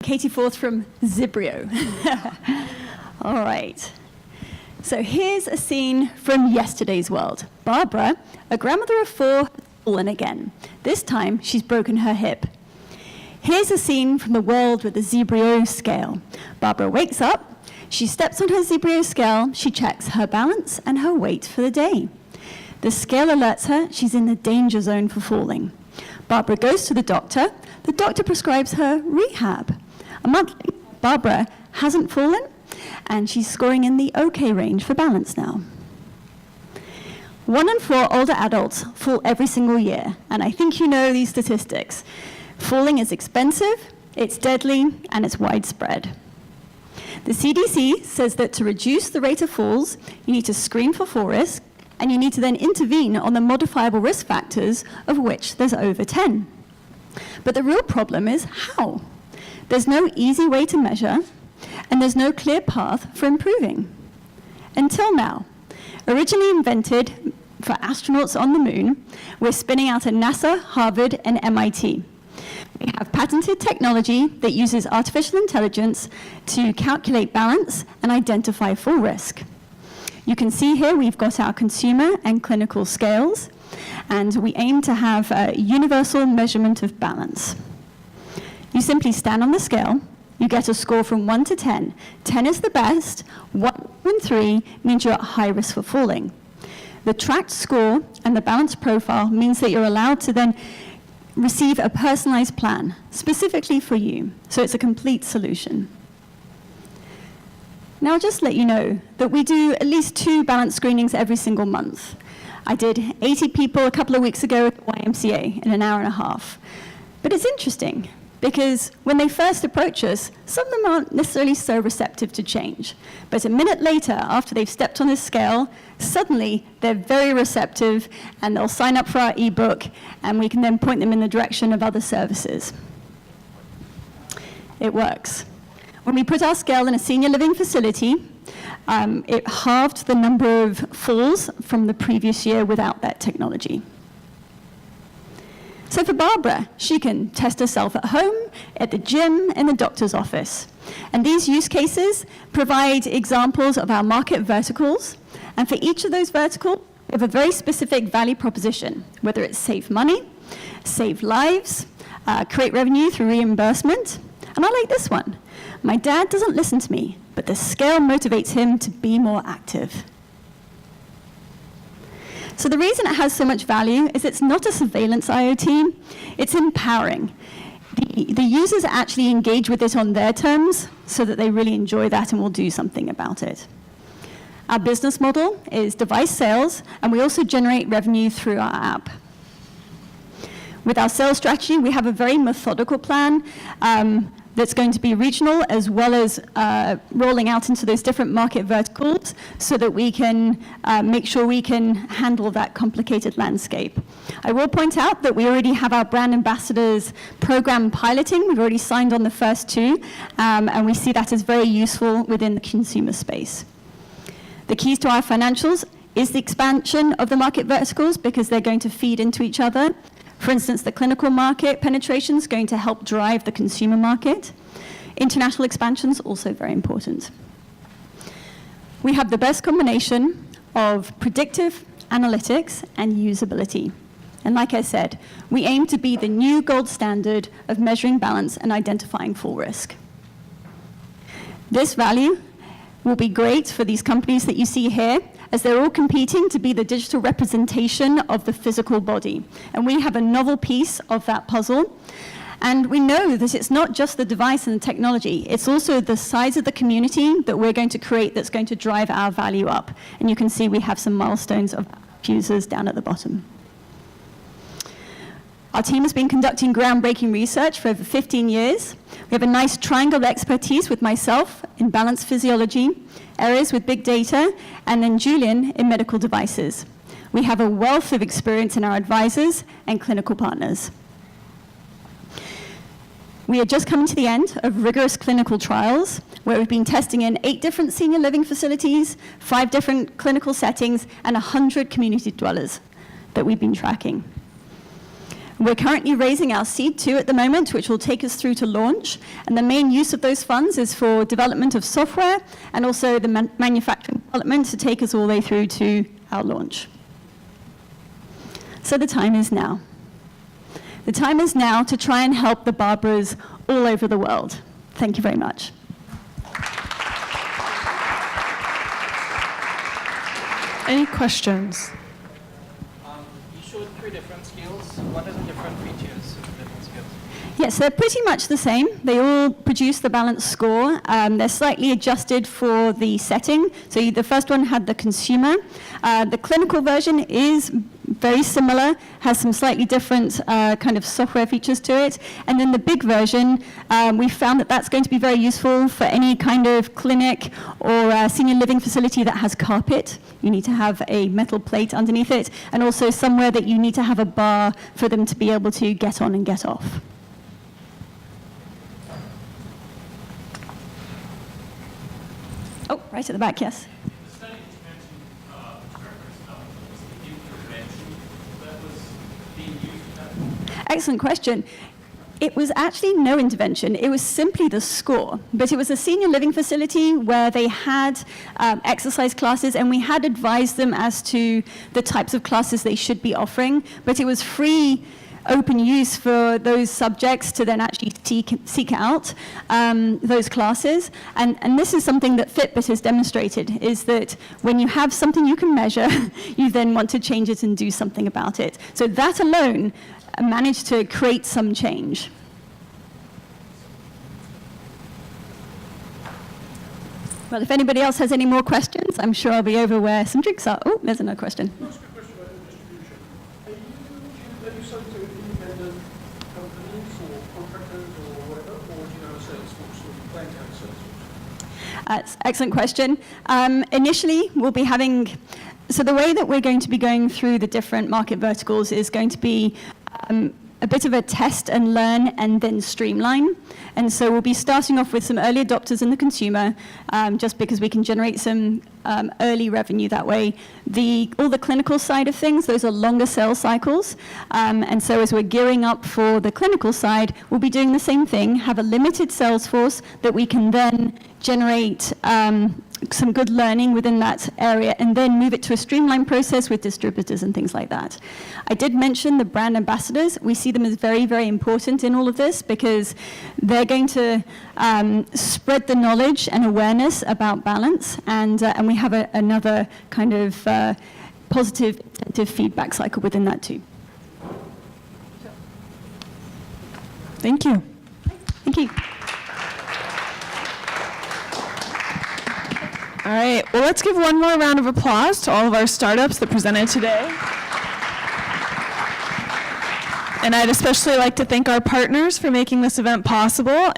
Katie Forth from Zibrio. All right. So here's a scene from yesterday's world. Barbara, a grandmother of 4, has fallen again. This time, she's broken her hip. Here's a scene from the world with the Zibrio scale. Barbara wakes up, she steps on her Zibrio scale, she checks her balance and her weight for the day. The scale alerts her she's in the danger zone for falling. Barbara goes to the doctor prescribes her rehab. A month later, Barbara hasn't fallen, and she's scoring in the okay range for balance now. 1 in 4 older adults fall every single year, and I think you know these statistics. Falling is expensive, it's deadly, and it's widespread. The CDC says that to reduce the rate of falls, you need to screen for fall risk, and you need to then intervene on the modifiable risk factors, of which there's over 10. But the real problem is how? There's no easy way to measure, and there's no clear path for improving. Until now. Originally invented for astronauts on the moon, we're spinning out at NASA, Harvard, and MIT. We have patented technology that uses artificial intelligence to calculate balance and identify fall risk. You can see here we've got our consumer and clinical scales, and we aim to have a universal measurement of balance. You simply stand on the scale, you get a score from 1 to 10. 10 is the best, 1 and 3 means you're at high risk for falling. The tracked score and the balance profile means that you're allowed to then receive a personalized plan, specifically for you, so it's a complete solution. Now, I'll just let you know that we do at least 2 balance screenings every single month. I did 80 people a couple of weeks ago at the YMCA in an hour and a half. But it's interesting, because when they first approach us, some of them aren't necessarily so receptive to change. But a minute later, after they've stepped on this scale, suddenly they're very receptive, and they'll sign up for our ebook, and we can then point them in the direction of other services. It works. When we put our scale in a senior living facility, it halved the number of falls from the previous year without that technology. So for Barbara, she can test herself at home, at the gym, in the doctor's office. And these use cases provide examples of our market verticals. And for each of those verticals, we have a very specific value proposition, whether it's save money, save lives, create revenue through reimbursement. And I like this one. My dad doesn't listen to me, but the scale motivates him to be more active. So the reason it has so much value is it's not a surveillance IoT, it's empowering. The users actually engage with it on their terms so that they really enjoy that and will do something about it. Our business model is device sales, and we also generate revenue through our app. With our sales strategy, we have a very methodical plan that's going to be regional, as well as rolling out into those different market verticals so that we can make sure we can handle that complicated landscape. I will point out that we already have our brand ambassadors program piloting. We've already signed on the first 2, and we see that as very useful within the consumer space. The keys to our financials is the expansion of the market verticals, because they're going to feed into each other. For instance, the clinical market penetration is going to help drive the consumer market. International expansion is also very important. We have the best combination of predictive analytics and usability. And like I said, we aim to be the new gold standard of measuring balance and identifying fall risk. This value will be great for these companies that you see here, as they're all competing to be the digital representation of the physical body. And we have a novel piece of that puzzle. And we know that it's not just the device and the technology, it's also the size of the community that we're going to create that's going to drive our value up. And you can see we have some milestones of users down at the bottom. Our team has been conducting groundbreaking research for over 15 years. We have a nice triangle of expertise with myself in balance physiology, areas with big data, and then Julian in medical devices. We have a wealth of experience in our advisors and clinical partners. We are just coming to the end of rigorous clinical trials, where we've been testing in 8 different senior living facilities, 5 different clinical settings, and 100 community dwellers that we've been tracking. We're currently raising our seed 2 at the moment, which will take us through to launch. And the main use of those funds is for development of software and also the manufacturing development to take us all the way through to our launch. So the time is now. The time is now to try and help the Barbaras all over the world. Thank you very much. Any questions? You showed 3 different skills. What are the different features of the different skills? Yes, they're pretty much the same. They all produce the balanced score. They're slightly adjusted for the setting. So the first one had the consumer. The clinical version is very similar, has some slightly different kind of software features to it. And then the big version, we found that that's going to be very useful for any kind of clinic or senior living facility that has carpet. You need to have a metal plate underneath it, and also somewhere that you need to have a bar for them to be able to get on and get off. Oh, right at the back, yes. The study that you mentioned, was the intervention that was being used for that? Excellent question. It was actually no intervention. It was simply the score. But it was a senior living facility where they had exercise classes, and we had advised them as to the types of classes they should be offering. But it was free, open use for those subjects to then actually seek out those classes. And this is something that Fitbit has demonstrated, is that when you have something you can measure, you then want to change it and do something about it. So that alone managed to create some change. Well, if anybody else has any more questions, I'm sure I'll be over where some drinks are. Oh, there's another question. Can I ask a question about distribution? Are you selling to independent companies or contractors or whatever, or do you have a sales force, or do you plan to have a sales force? That's an excellent question. Initially, we'll be having, so the way that we're going to be going through the different market verticals is going to be a bit of a test and learn and then streamline. And so we'll be starting off with some early adopters in the consumer, just because we can generate some early revenue that way. All the clinical side of things, those are longer sales cycles. And so as we're gearing up for the clinical side, we'll be doing the same thing, have a limited sales force that we can then generate some good learning within that area, and then move it to a streamlined process with distributors and things like that. I did mention the brand ambassadors. We see them as very, very important in all of this, because they're going to spread the knowledge and awareness about balance, and we have another kind of positive incentive feedback cycle within that too. Thank you. Thank you. All right, well, let's give one more round of applause to all of our startups that presented today. And I'd especially like to thank our partners for making this event possible.